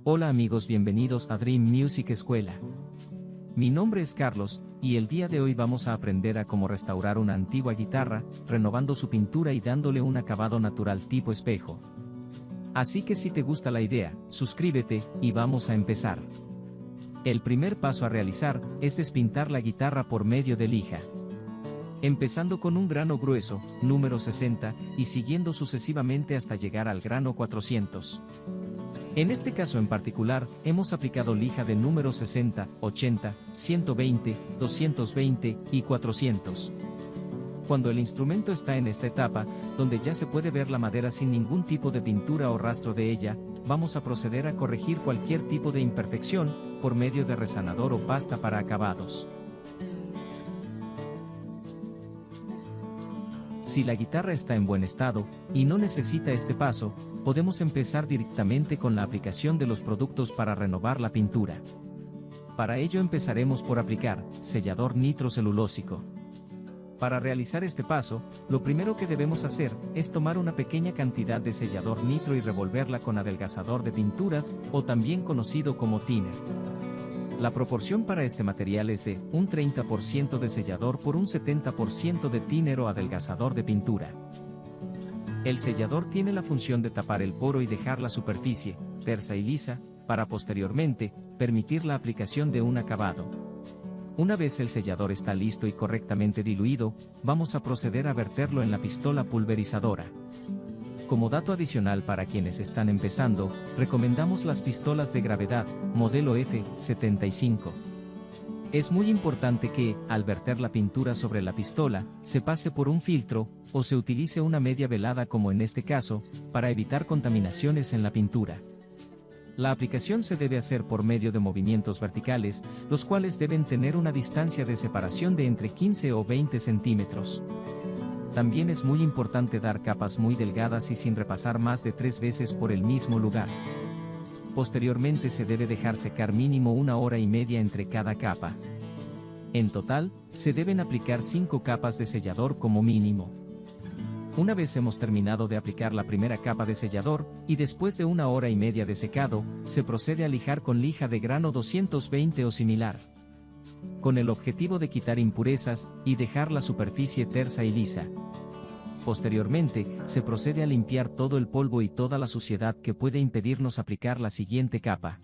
Hola amigos, bienvenidos a Dream Music Escuela. Mi nombre es Carlos, y el día de hoy vamos a aprender a cómo restaurar una antigua guitarra, renovando su pintura y dándole un acabado natural tipo espejo. Así que si te gusta la idea, suscríbete, y vamos a empezar. El primer paso a realizar es despintar la guitarra por medio de lija. Empezando con un grano grueso, número 60, y siguiendo sucesivamente hasta llegar al grano 400. En este caso en particular, hemos aplicado lija de número 60, 80, 120, 220 y 400. Cuando el instrumento está en esta etapa, donde ya se puede ver la madera sin ningún tipo de pintura o rastro de ella, vamos a proceder a corregir cualquier tipo de imperfección, por medio de resanador o pasta para acabados. Si la guitarra está en buen estado, y no necesita este paso, podemos empezar directamente con la aplicación de los productos para renovar la pintura. Para ello empezaremos por aplicar sellador nitrocelulósico. Para realizar este paso, lo primero que debemos hacer es tomar una pequeña cantidad de sellador nitro y revolverla con adelgazador de pinturas, o también conocido como thinner. La proporción para este material es de un 30% de sellador por un 70% de thinner o adelgazador de pintura. El sellador tiene la función de tapar el poro y dejar la superficie tersa y lisa, para posteriormente permitir la aplicación de un acabado. Una vez el sellador está listo y correctamente diluido, vamos a proceder a verterlo en la pistola pulverizadora. Como dato adicional para quienes están empezando, recomendamos las pistolas de gravedad, modelo F75. Es muy importante que, al verter la pintura sobre la pistola, se pase por un filtro, o se utilice una media velada como en este caso, para evitar contaminaciones en la pintura. La aplicación se debe hacer por medio de movimientos verticales, los cuales deben tener una distancia de separación de entre 15 o 20 centímetros. También es muy importante dar capas muy delgadas y sin repasar más de 3 veces por el mismo lugar. Posteriormente se debe dejar secar mínimo 1 hora y media entre cada capa. En total, se deben aplicar 5 capas de sellador como mínimo. Una vez hemos terminado de aplicar la primera capa de sellador, y después de 1 hora y media de secado, se procede a lijar con lija de grano 220 o similar, con el objetivo de quitar impurezas, y dejar la superficie tersa y lisa. Posteriormente, se procede a limpiar todo el polvo y toda la suciedad que puede impedirnos aplicar la siguiente capa.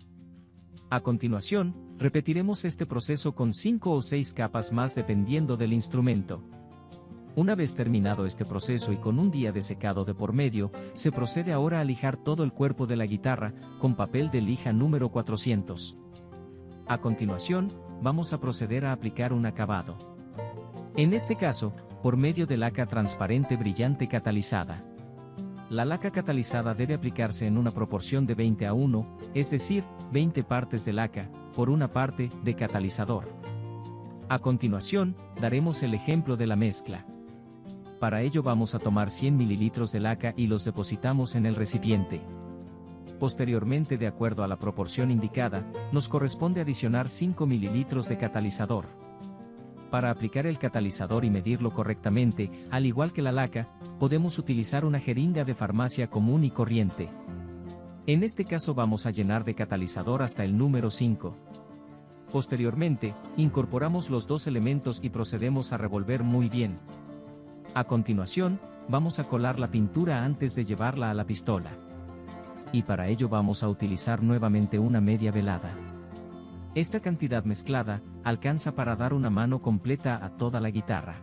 A continuación, repetiremos este proceso con 5 o 6 capas más dependiendo del instrumento. Una vez terminado este proceso y con un día de secado de por medio, se procede ahora a lijar todo el cuerpo de la guitarra, con papel de lija número 400. A continuación, vamos a proceder a aplicar un acabado. En este caso, por medio de laca transparente brillante catalizada. La laca catalizada debe aplicarse en una proporción de 20:1, es decir, 20 partes de laca, por una parte de catalizador. A continuación, daremos el ejemplo de la mezcla. Para ello vamos a tomar 100 ml de laca y los depositamos en el recipiente. Posteriormente, de acuerdo a la proporción indicada, nos corresponde adicionar 5 ml de catalizador. Para aplicar el catalizador y medirlo correctamente, al igual que la laca, podemos utilizar una jeringa de farmacia común y corriente. En este caso vamos a llenar de catalizador hasta el número 5. Posteriormente, incorporamos los dos elementos y procedemos a revolver muy bien. A continuación, vamos a colar la pintura antes de llevarla a la pistola. Y para ello vamos a utilizar nuevamente una media velada. Esta cantidad mezclada alcanza para dar una mano completa a toda la guitarra.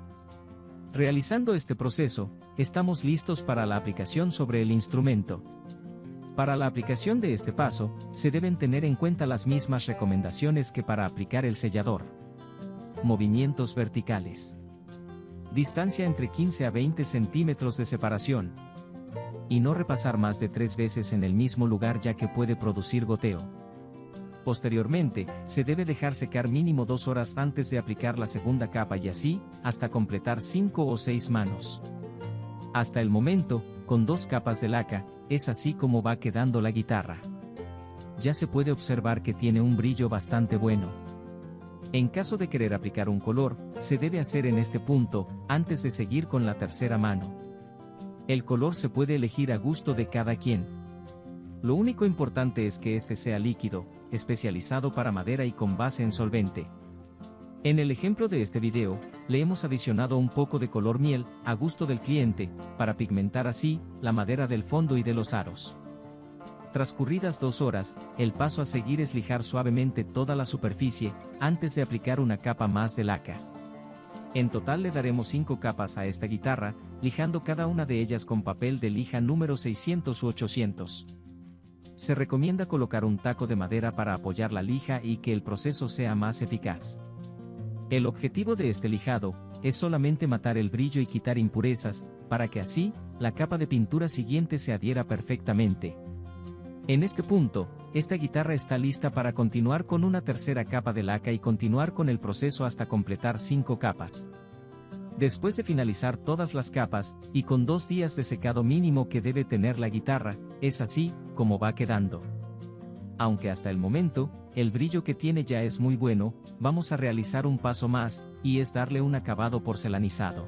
Realizando este proceso, estamos listos para la aplicación sobre el instrumento. Para la aplicación de este paso, se deben tener en cuenta las mismas recomendaciones que para aplicar el sellador. Movimientos verticales. Distancia entre 15 a 20 centímetros de separación. Y no repasar más de 3 veces en el mismo lugar ya que puede producir goteo. Posteriormente, se debe dejar secar mínimo 2 horas antes de aplicar la segunda capa y así, hasta completar 5 o 6 manos. Hasta el momento, con 2 capas de laca, es así como va quedando la guitarra. Ya se puede observar que tiene un brillo bastante bueno. En caso de querer aplicar un color, se debe hacer en este punto, antes de seguir con la tercera mano. El color se puede elegir a gusto de cada quien. Lo único importante es que este sea líquido, especializado para madera y con base en solvente. En el ejemplo de este video, le hemos adicionado un poco de color miel, a gusto del cliente, para pigmentar así, la madera del fondo y de los aros. Transcurridas 2 horas, el paso a seguir es lijar suavemente toda la superficie, antes de aplicar una capa más de laca. En total le daremos 5 capas a esta guitarra, lijando cada una de ellas con papel de lija número 600 u 800. Se recomienda colocar un taco de madera para apoyar la lija y que el proceso sea más eficaz. El objetivo de este lijado es solamente matar el brillo y quitar impurezas, para que así, la capa de pintura siguiente se adhiera perfectamente. En este punto, esta guitarra está lista para continuar con una tercera capa de laca y continuar con el proceso hasta completar 5 capas. Después de finalizar todas las capas, y con 2 días de secado mínimo que debe tener la guitarra, es así como va quedando. Aunque hasta el momento, el brillo que tiene ya es muy bueno, vamos a realizar un paso más, y es darle un acabado porcelanizado.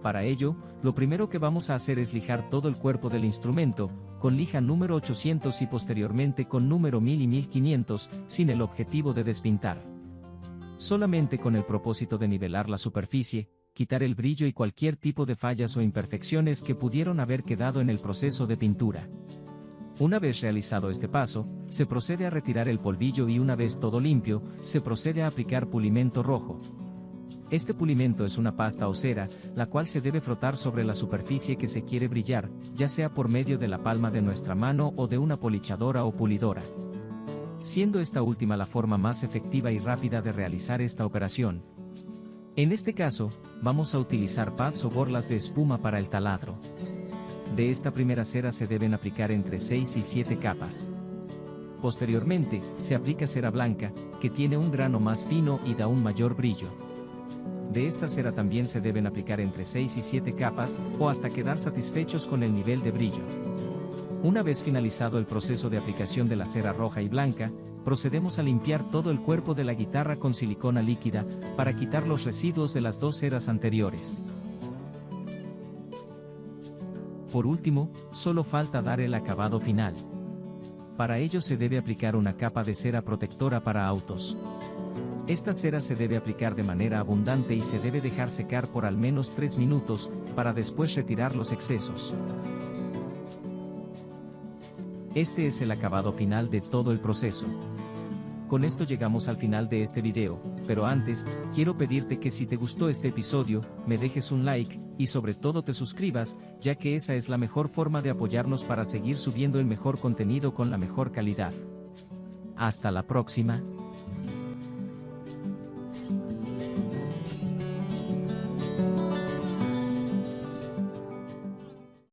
Para ello, lo primero que vamos a hacer es lijar todo el cuerpo del instrumento, con lija número 800 y posteriormente con número 1000 y 1500, sin el objetivo de despintar. Solamente con el propósito de nivelar la superficie, quitar el brillo y cualquier tipo de fallas o imperfecciones que pudieron haber quedado en el proceso de pintura. Una vez realizado este paso, se procede a retirar el polvillo y una vez todo limpio, se procede a aplicar pulimento rojo. Este pulimento es una pasta o cera, la cual se debe frotar sobre la superficie que se quiere brillar, ya sea por medio de la palma de nuestra mano o de una polichadora o pulidora. Siendo esta última la forma más efectiva y rápida de realizar esta operación. En este caso, vamos a utilizar pads o borlas de espuma para el taladro. De esta primera cera se deben aplicar entre 6 y 7 capas. Posteriormente, se aplica cera blanca, que tiene un grano más fino y da un mayor brillo. De esta cera también se deben aplicar entre 6 y 7 capas, o hasta quedar satisfechos con el nivel de brillo. Una vez finalizado el proceso de aplicación de la cera roja y blanca, procedemos a limpiar todo el cuerpo de la guitarra con silicona líquida, para quitar los residuos de las 2 ceras anteriores. Por último, solo falta dar el acabado final. Para ello se debe aplicar una capa de cera protectora para autos. Esta cera se debe aplicar de manera abundante y se debe dejar secar por al menos 3 minutos, para después retirar los excesos. Este es el acabado final de todo el proceso. Con esto llegamos al final de este video, pero antes, quiero pedirte que si te gustó este episodio, me dejes un like, y sobre todo te suscribas, ya que esa es la mejor forma de apoyarnos para seguir subiendo el mejor contenido con la mejor calidad. Hasta la próxima.